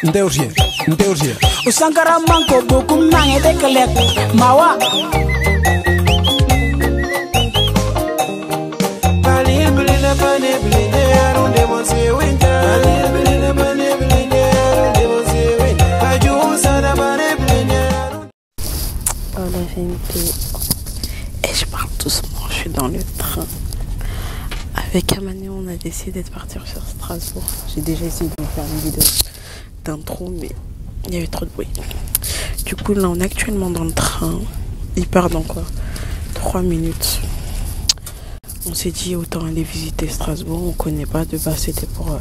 Ndeurgie. Usankara manko bokum nange de kelek mawa. Oh la vérité. Et je parle doucement, je suis dans le train. Avec Amani, on a décidé de partir sur Strasbourg. J'ai déjà essayé de vous faire une vidéo d'intro, mais il y avait trop de bruit. Du coup, là, on est actuellement dans le train. Il part dans quoi 3 minutes. On s'est dit autant aller visiter Strasbourg. On connaît pas. De base, c'était pour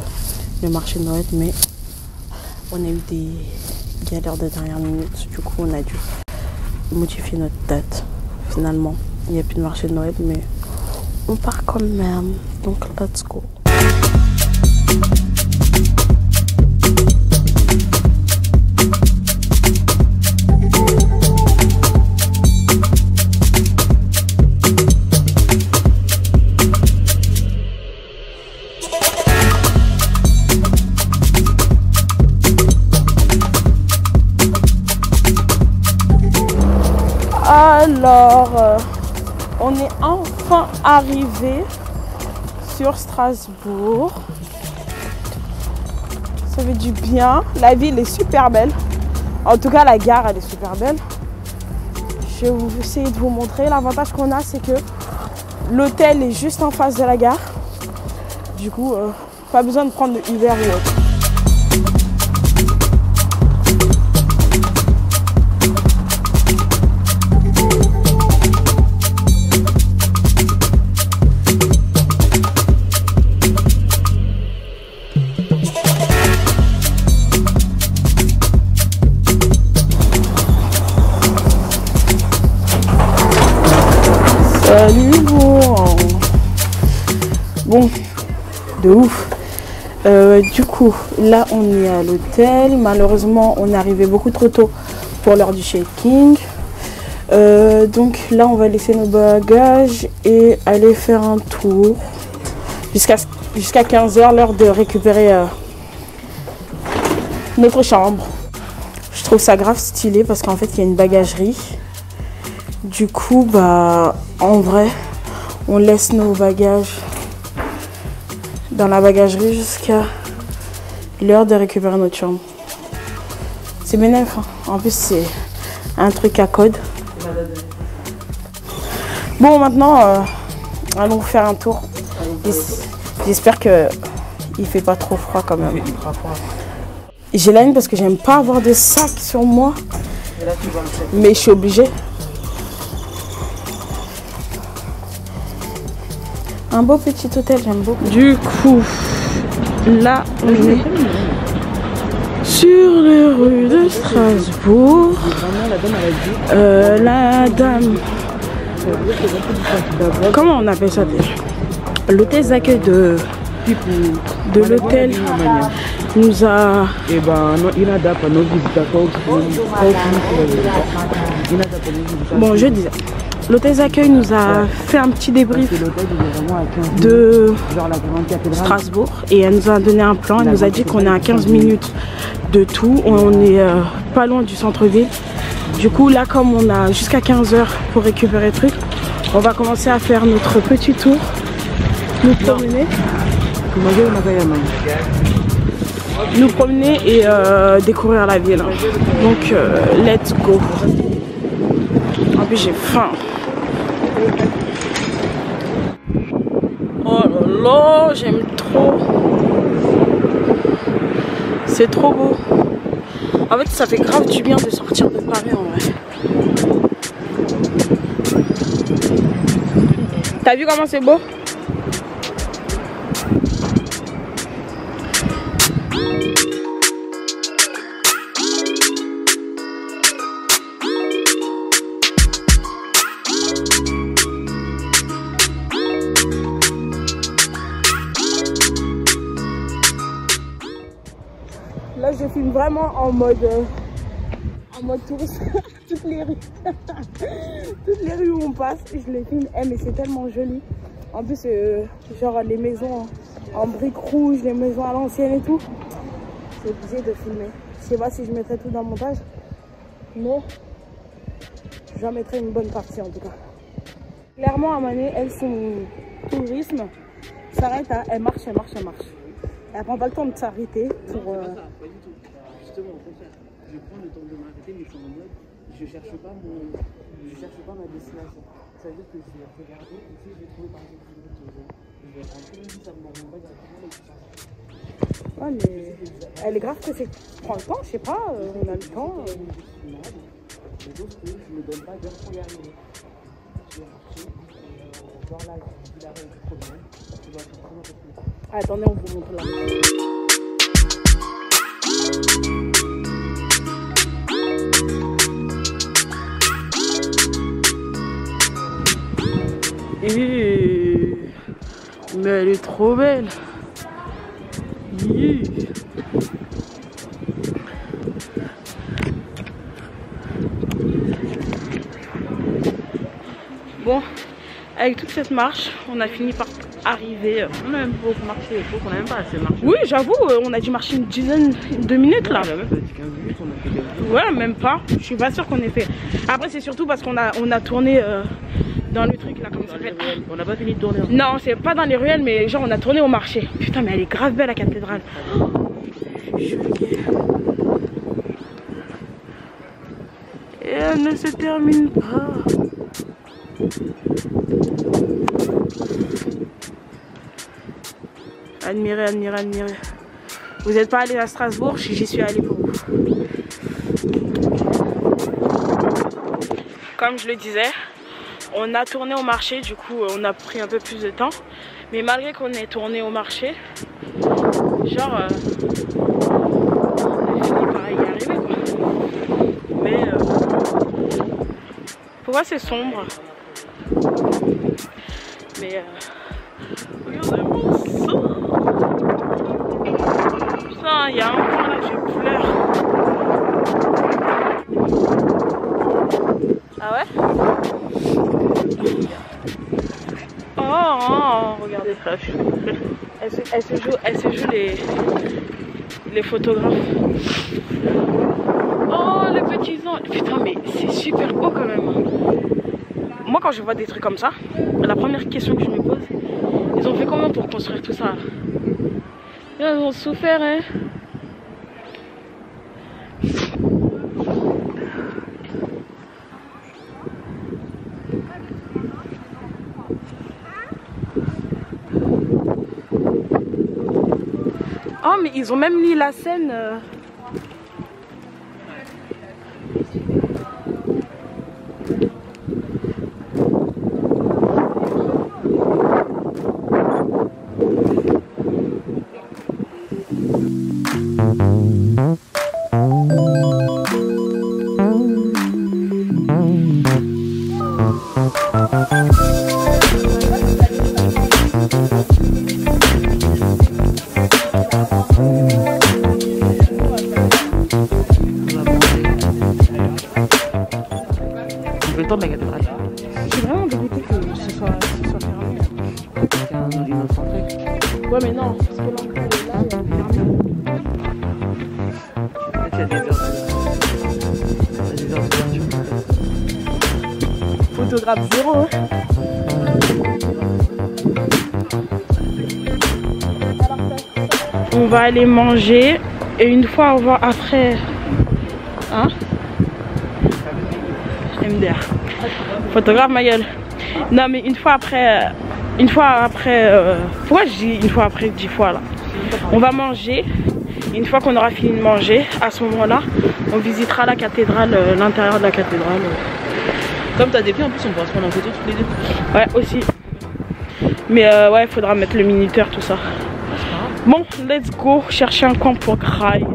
le marché de Noël, mais on a eu des galères de dernière minute. Du coup, on a dû modifier notre date. Finalement, il n'y a plus de marché de Noël, mais on part quand même. Donc, let's go. Alors, on est enfin arrivé sur Strasbourg. Ça fait du bien. La ville est super belle. En tout cas, la gare, elle est super belle. Je vais vous essayer de vous montrer. L'avantage qu'on a, c'est que l'hôtel est juste en face de la gare. Du coup, pas besoin de prendre le Uber ou autre. Salut, bon, de ouf. Du coup, là, on est à l'hôtel. Malheureusement, on est arrivé beaucoup trop tôt pour l'heure du check-in. Donc là, on va laisser nos bagages et aller faire un tour jusqu'à 15 h, l'heure de récupérer notre chambre. Je trouve ça grave stylé parce qu'en fait, il y a une bagagerie. Du coup, bah, en vrai, on laisse nos bagages dans la bagagerie jusqu'à l'heure de récupérer notre chambre. C'est bénéfique, hein. En plus, c'est un truc à code. Bon, maintenant, allons faire un tour. J'espère que il fait pas trop froid quand même. J'ai la haine parce que j'aime pas avoir de sac sur moi. Mais je suis obligée. Un beau petit hôtel, j'aime beaucoup. Du coup, là, on est sur les rues de Strasbourg. La dame... Comment on appelle ça déjà? L'hôtesse d'accueil de l'hôtel nous a... Bon, je disais... L'hôtesse d'accueil nous a fait un petit débrief de Strasbourg et elle nous a donné un plan. Elle nous a dit qu'on est à 15 minutes de tout. On est pas loin du centre-ville. Du coup, là, comme on a jusqu'à 15 h pour récupérer le truc, on va commencer à faire notre petit tour. Nous promener et découvrir la ville. Donc, let's go. En plus, j'ai faim. Oh là là, j'aime trop. C'est trop beau. En fait, ça fait grave du bien de sortir de Paris en vrai. T'as vu comment c'est beau? Là, je filme vraiment en mode touriste. Toutes les rues où on passe, je les filme. Mais c'est tellement joli. En plus, genre les maisons en briques rouges, les maisons à l'ancienne et tout. suis obligée de filmer. Je sais pas si je mettrai tout dans le montage, mais j'en mettrai une bonne partie en tout cas. Clairement, à Mané, elle, son tourisme s'arrête à elle marche, elle marche, elle marche. Elle prend pas le temps de s'arrêter pour. Non, c'est pas ça, pas du tout. Justement, au contraire, je prends le temps de m'arrêter, mais c'est en mode, je cherche pas ma destination. Ça veut dire que je vais regarder, et si je vais trouver par exemple une route, je vais rentrer, même si ça me m'emmène pas directement là où je cherche. Ouais, mais elle est grave pressée. Prends le temps, je sais pas, on a le temps. C'est juste que je me donne pas d'heure pour y arriver. Je vais marcher, genre là, je vais arrêter le problème, je dois être vraiment plus. Ah, attendez, on vous montre là. Mais elle est trop belle. Bon, avec toute cette marche, on a fini par arriver. On a même pas beaucoup marché, on a même pas assez marché. Oui, j'avoue, on a dû marcher une dizaine de minutes là. On a même fait 15 minutes, on a fait 15 minutes. Ouais, même pas. Je suis pas sûre qu'on ait fait. Après, c'est surtout parce qu'on a tourné dans le truc là, comme ça s'appelle. On n'a pas fini de tourner. Non, c'est pas dans les ruelles, mais genre on a tourné au marché. Putain, mais elle est grave belle la cathédrale. Et elle ne se termine pas. Admirez, admirez, admirez. Vous n'êtes pas allé à Strasbourg, j'y suis allée pour vous. Comme je le disais, on a tourné au marché, du coup on a pris un peu plus de temps. Mais malgré qu'on ait tourné au marché, genre on a fini par y arriver quoi. Mais pourquoi c'est sombre? Mais regardez-moi ça. Putain, il y a un point là, je pleure. Ah ouais? Oh, regardez. Elle se joue les photographes. Oh, les petits anges. Putain, mais c'est super haut quand même. Moi, quand je vois des trucs comme ça, la première question que je me pose, ils ont fait comment pour construire tout ça? Ils ont souffert, hein. Oh, mais ils ont même mis la scène. Le temps de la cathédrale. J'ai vraiment dégoûté que ce soit fermé. C'est un autre truc. Ouais, mais non, parce que l'entrée est là, elle est fermée. Peut-être qu'il y a des heures d'ouverture. Photographe zéro, hein. On va aller manger et une fois on va après. Hein? MDR. Photographe ma gueule. Non mais une fois après. Pourquoi je dis une fois après 10 fois là? On va manger. Une fois qu'on aura fini de manger, à ce moment-là, on visitera la cathédrale, l'intérieur de la cathédrale. Comme t'as des pieds en plus, on pourra se prendre en photo tous les deux. Ouais, aussi. Mais ouais, il faudra mettre le minuteur, tout ça. Bon, let's go chercher un coin pour graille.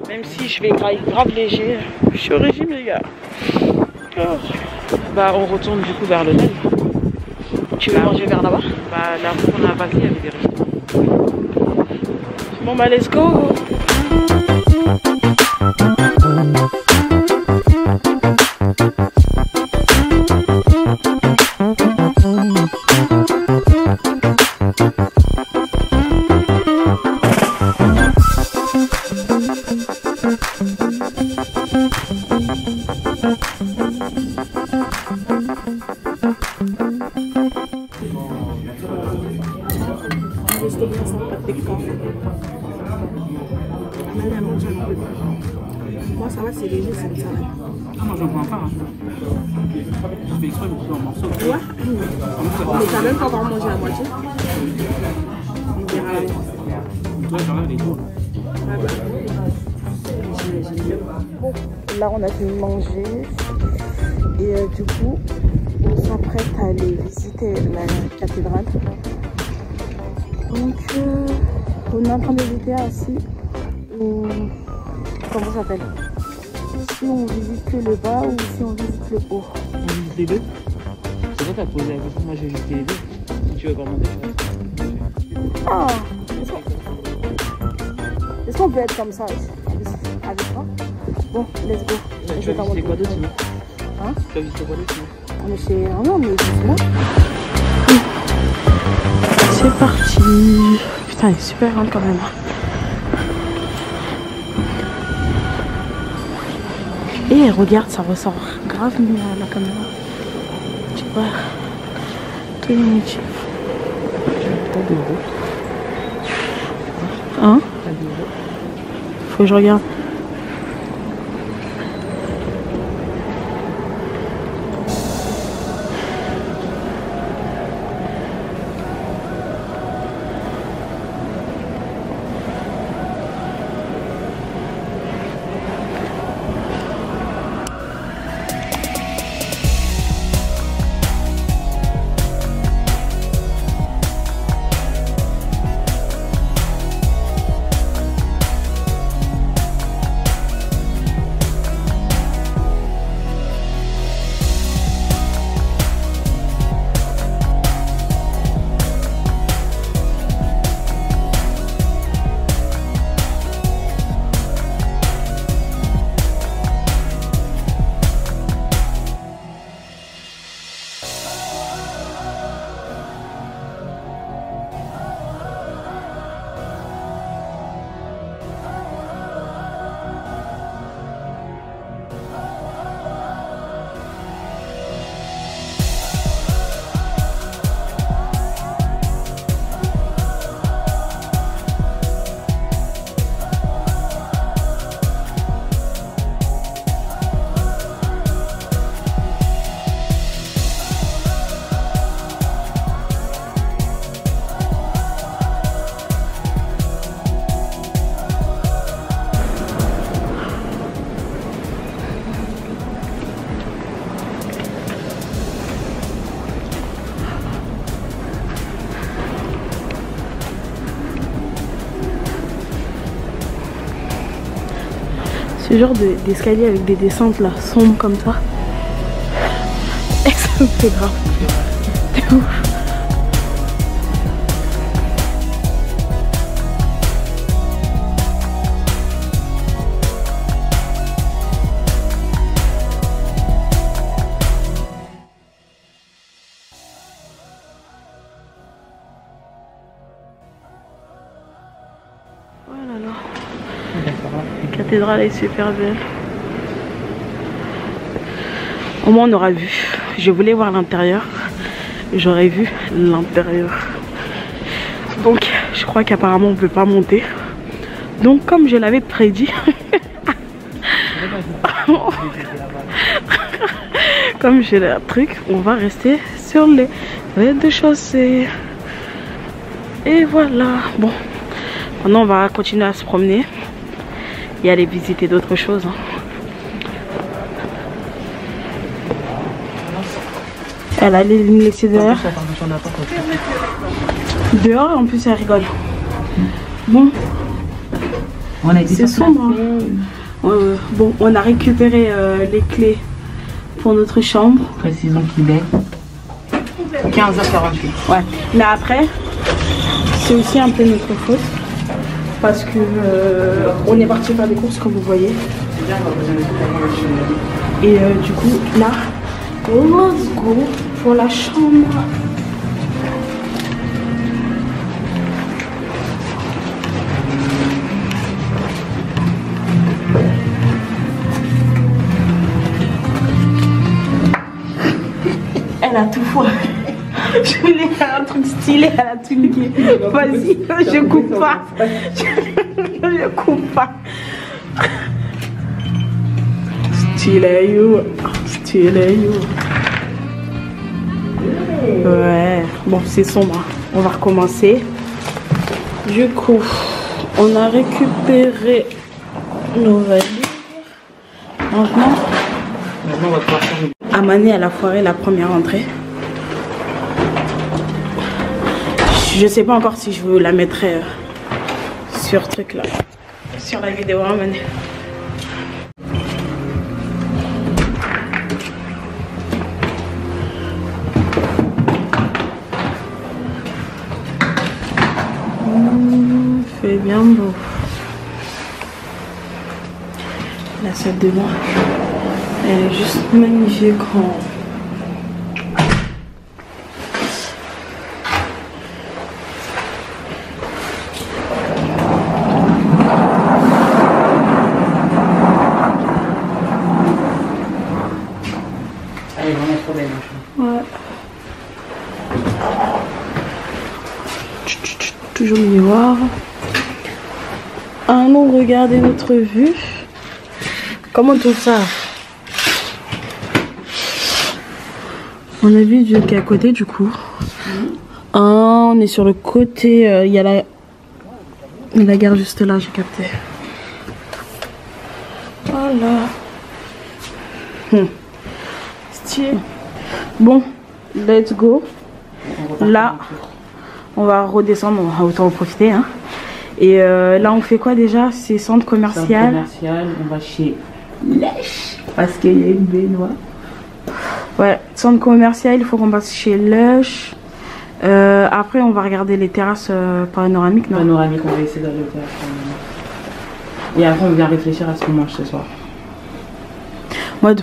Même si je vais graille grave léger. Je suis au régime, les gars. Oh. Bah, on retourne du coup vers l'hôtel. Tu veux manger vers là-bas? Bah, la route qu'on a passée, il y avait des restaurants. Bon, bah, let's go. Moi ça va, c'est léger, c'est une salade. Ah, moi j'en prends pas. Hein. Je fais exprès de couper en morceaux. Ouais. Mais t'as même pas encore mangé la moitié. On verra. Toi, j'enlève les tours. Ah bah. Bon, là on a fini de manger. Et du coup, on s'apprête à aller visiter la cathédrale. Donc, on est en train d'hésiter à si on... Comment ça s'appelle? Si on visite que le bas ou si on visite le haut. On visite les deux. C'est toi qui as posé la question, moi j'ai visité les deux. Si tu veux pas monter, tu vois. Ah, est-ce qu'on peut être comme ça avec toi? Bon, let's go. Tu vas visiter quoi d'autre sinon? Hein? Tu vas visiter quoi d'autre sinon? On est chez... Ah non, mais dis-moi. C'est parti. Putain, il est super grand quand même. Et regarde, ça ressort grave mieux à la caméra. Tu vois, tous les motifs. T'as 2 euros. Hein? T'as 2 euros. Faut que je regarde. Ce genre d'escalier avec des descentes là, sombres comme ça. Et ça me fait grave. C'est ouf. Voilà là. La cathédrale est super belle. Au moins on aura vu. Je voulais voir l'intérieur. J'aurais vu l'intérieur. Donc je crois qu'apparemment on peut pas monter. Donc comme je l'avais prédit. Comme j'ai le truc, on va rester sur les rez-de-chaussée. Et voilà. Bon. Maintenant on va continuer à se promener et aller visiter d'autres choses. Elle a laissé dehors. Dehors et en plus elle rigole. Bon. C'est sombre. Hein. Bon, on a récupéré les clés pour notre chambre. Précisons qu'il est 15h48. Ouais. Mais après, c'est aussi un peu notre faute. Parce que on est parti faire des courses comme vous voyez. Et du coup là, let's go pour la chambre. elle a tout foiré. Je voulais faire un truc stylé, elle a tout niqué. Vas-y, je coupe pas. Je coupe pas. Stylé, you. Stylé, you. Ouais, bon, c'est sombre. On va recommencer. Du coup, on a récupéré nos valises. Maintenant, on va pouvoir faire. Amani, elle a foiré la première entrée. Je sais pas encore si je vous la mettrai sur truc là, sur la vidéo. Amani. Fait bien beau. La salle de bain, elle est juste magnifique. Elle est vraiment trop belle. Ouais. Toujours miroir. Allons regarder notre vue. Comment on trouve ça? On a vu Dieu qui est à côté du coup. On est sur le côté. Il y a la gare juste là, j'ai capté. Voilà. Stylé. Bon, let's go. Là, on va redescendre, on va autant en profiter. Hein. Et là, on fait quoi déjà? C'est centre commercial. Centre commercial, on va chez Lush parce qu'il y a une baignoire. Ouais, centre commercial, il faut qu'on passe chez Lush. Après, on va regarder les terrasses panoramiques. Non, Panoramique, on va essayer d'aller aux terrasses panoramiques. Et après, on vient réfléchir à ce qu'on mange ce soir. Ouais,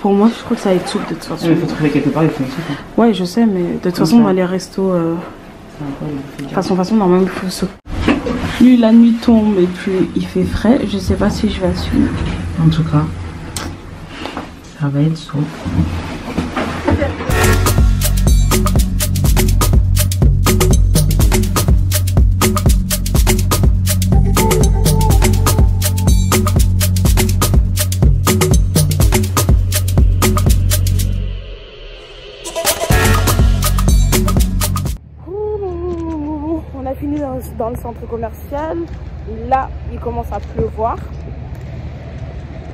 pour moi, je crois que ça va être soupe de toute façon. Il faut trouver quelque part, il faut une soupe. Hein. Ouais, je sais, mais de toute façon, on va aller resto. Façon, normalement, il faut soupe. Plus la nuit tombe et plus il fait frais, je sais pas si je vais assumer. En tout cas, ça va être soupe. On a fini dans le centre commercial. Là, il commence à pleuvoir.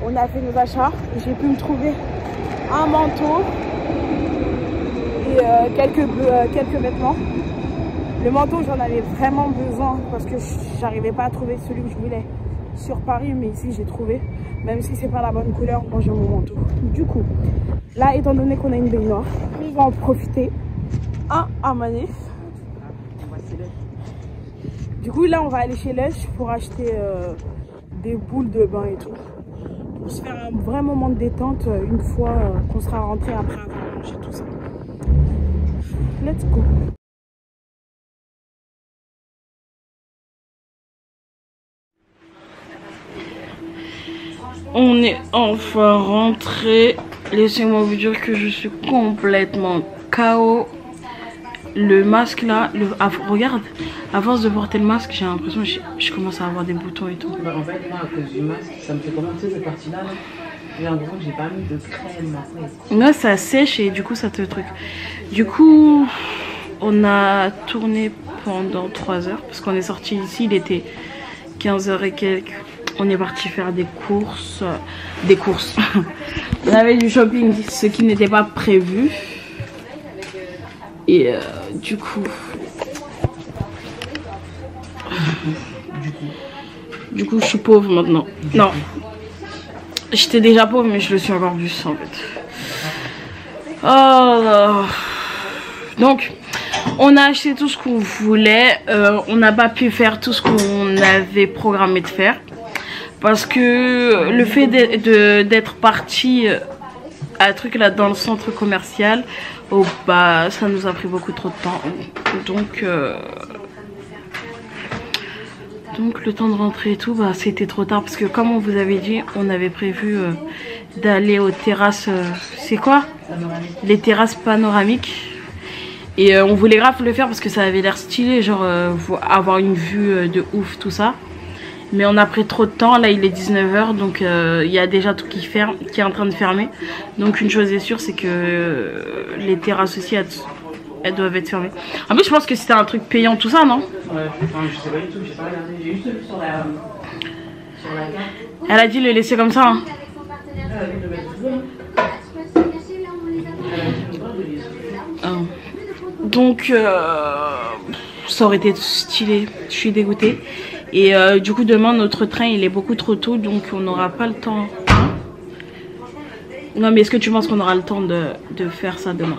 On a fait nos achats. J'ai pu me trouver un manteau et quelques vêtements. Le manteau, j'en avais vraiment besoin parce que j'arrivais pas à trouver celui que je voulais sur Paris, mais ici j'ai trouvé. Même si c'est pas la bonne couleur, moi j'ai mon manteau. Du coup, là, étant donné qu'on a une baignoire, on va en profiter à Manif. Du coup, là, on va aller chez Lush pour acheter des boules de bain et tout. Pour se faire un vrai moment de détente une fois qu'on sera rentré après avoir mangé tout ça. Let's go. On est enfin rentré. Laissez-moi vous dire que je suis complètement KO. Le masque là, regarde, à force de porter le masque, j'ai l'impression que je commence à avoir des boutons et tout. Bah, en fait, moi, à cause du masque, ça me fait commencer cette partie-là. J'ai l'impression que j'ai pas mis de crème après. Là, ça sèche et du coup, ça te truc. Du coup, on a tourné pendant 3 heures parce qu'on est sorti ici, il était 15h et quelques. On est parti faire des courses. On avait du shopping, ce qui n'était pas prévu. Et du coup, je suis pauvre maintenant. Non, j'étais déjà pauvre, mais je le suis encore plus en fait. Oh, donc, on a acheté tout ce qu'on voulait. On n'a pas pu faire tout ce qu'on avait programmé de faire. Parce que le fait d'être parti à truc là dans le centre commercial, oh bah ça nous a pris beaucoup trop de temps. Donc le temps de rentrer et tout, bah c'était trop tard parce que comme on vous avait dit, on avait prévu d'aller aux terrasses, c'est quoi? Les terrasses panoramiques. Et on voulait grave le faire parce que ça avait l'air stylé, genre avoir une vue de ouf, tout ça. Mais on a pris trop de temps, là il est 19 h, donc il y a déjà tout qui est en train de fermer. Donc une chose est sûre, c'est que les terrasses aussi, elles doivent être fermées. En plus je pense que c'était un truc payant tout ça, non? Ouais, enfin, je sais pas du tout, j'ai pas regardé, j'ai juste vu sur la carte. Elle a dit le laisser comme ça, hein. Donc ça aurait été stylé, je suis dégoûtée. Et du coup demain notre train il est beaucoup trop tôt, donc on n'aura pas le temps. Non mais est-ce que tu penses qu'on aura le temps de faire ça demain?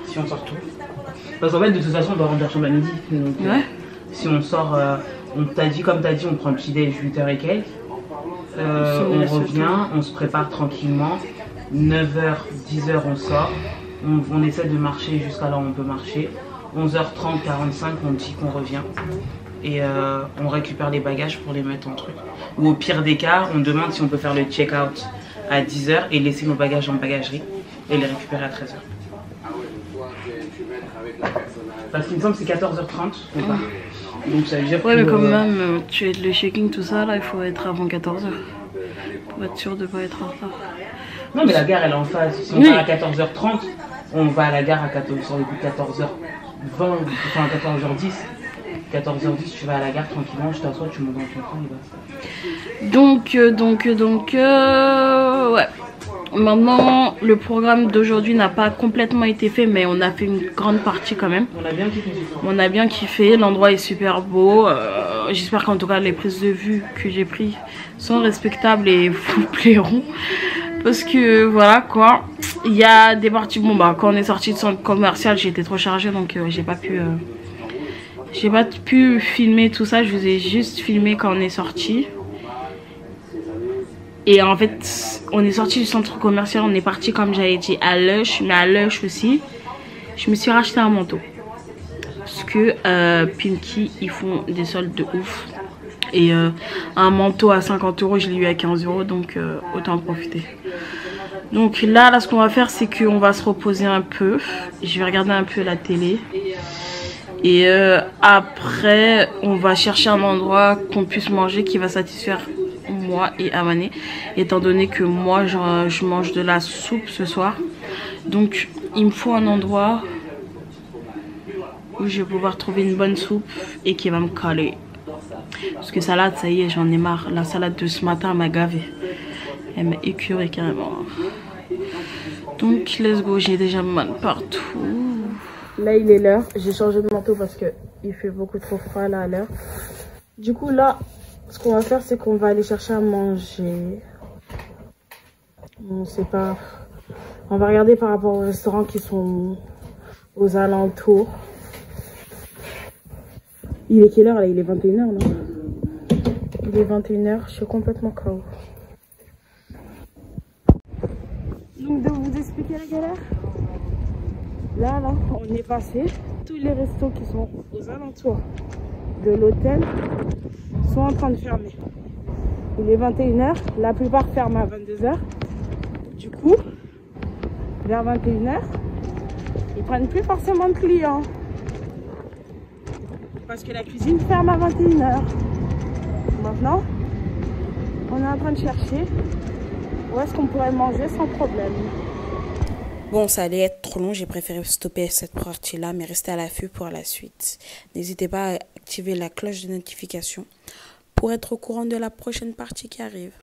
Si on sort tout. Parce qu'en fait de toute façon on doit remplir chambre à midi. Donc, ouais. Si on sort, on t'a dit comme t'as dit, on prend le petit déj 8 h et quelques. On revient, on se prépare tranquillement. 9 h, 10 h on sort. On essaie de marcher jusqu'à là où on peut marcher. 11 h 30, 45 on dit qu'on revient. Et on récupère les bagages pour les mettre en truc. Ou au pire des cas, on demande si on peut faire le check-out à 10 h et laisser nos bagages en bagagerie et les récupérer à 13 h. Parce qu'il me semble que c'est 14 h 30 qu'on part. Donc ça veut dire ouais, mais quand même, tu es le checking, tout ça, là, il faut être avant 14 h. Pour être sûr de ne pas être en retard. Non, mais la gare, elle est en face. Si on part à 14 h 30, on va à la gare à 14 h 20, enfin 14 h 10. 14 h 10, tu vas à la gare tranquillement, je t'assois, tu montes dans ton train et basta. Donc, ouais. Maintenant, le programme d'aujourd'hui n'a pas complètement été fait, mais on a fait une grande partie quand même. On a bien kiffé. On a bien kiffé, l'endroit est super beau. J'espère qu'en tout cas les prises de vue que j'ai prises sont respectables et vous plairont. Parce que voilà quoi, il y a des parties, bon bah quand on est sorti de centre commercial, j'ai été trop chargée donc j'ai pas pu filmer tout ça, je vous ai juste filmé quand on est sorti. Et en fait, on est sorti du centre commercial, on est parti comme j'avais dit à Lush, mais à Lush aussi, je me suis racheté un manteau. Parce que Pinky, ils font des soldes de ouf. Et un manteau à 50 €, je l'ai eu à 15 €, donc autant en profiter. Donc là ce qu'on va faire, c'est qu'on va se reposer un peu. Je vais regarder un peu la télé. Et après, on va chercher un endroit qu'on puisse manger qui va satisfaire moi et Amané, étant donné que moi je mange de la soupe ce soir. Donc il me faut un endroit où je vais pouvoir trouver une bonne soupe et qui va me caler. Parce que salade, ça y est, j'en ai marre. La salade de ce matin m'a gavé. Elle m'a écœuré carrément. Donc let's go, j'ai déjà mal partout. Là il est l'heure, j'ai changé de manteau parce que il fait beaucoup trop froid là à l'heure. Du coup là, ce qu'on va faire, c'est qu'on va aller chercher à manger. On sait pas. On va regarder par rapport aux restaurants qui sont aux alentours. Il est quelle heure là? Il est 21 h, non? Il est 21 h, je suis complètement KO. Donc de vous expliquer la galère. Là, on est passé. Tous les restos qui sont aux alentours de l'hôtel sont en train de fermer. Il est 21 h, la plupart ferment à 22 h. Du coup, vers 21 h, ils prennent plus forcément de clients. Parce que la cuisine ferme à 21 h. Maintenant, on est en train de chercher où est-ce qu'on pourrait manger sans problème. Bon, ça allait être trop long, j'ai préféré stopper cette partie-là, mais restez à l'affût pour la suite. N'hésitez pas à activer la cloche de notification pour être au courant de la prochaine partie qui arrive.